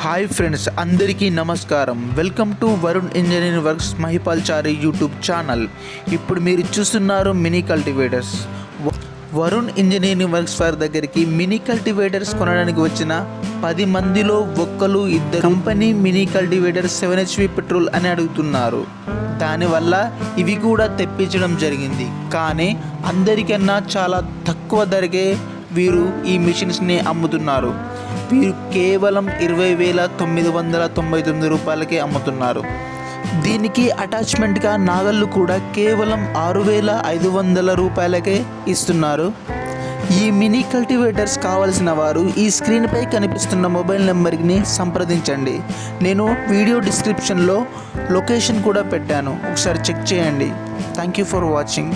Hi friends, అందరికీ నమస్కారం. Welcome to Varun engineering works Mahipalchari YouTube channel. ఇప్పుడు మీరు చూస్తున్నారు mini cultivators. Varun engineering works వారి దగ్గరికి మినీ కల్టివేటర్స్ కొనడానికి వచ్చిన 10 మందిలో ఒక్కరు ఇద్దరు company mini cultivator 7HP petrol అని అడుగుతున్నారు. దానివల్ల ఇవి కూడా తెప్పించడం జరిగింది. కానీ అందరికన్నా చాలా తక్కువ ధరకే వీరు ఈ మిషన్స్ని అమ్ముతున్నారు. వీరు కేవలం 20,999 రూపాయలకే అమ్ముతున్నారు. దీనికి అటాచ్మెంట్గా నాగళ్ళు కూడా కేవలం 6,500 రూపాయలకే ఇస్తున్నారు. ఈ మినీ కల్టివేటర్స్ కావలసిన వారు ఈ స్క్రీన్పై కనిపిస్తున్న మొబైల్ నెంబర్ని సంప్రదించండి. నేను వీడియో డిస్క్రిప్షన్లో లొకేషన్ కూడా పెట్టాను, ఒకసారి చెక్ చేయండి. Thank you for watching.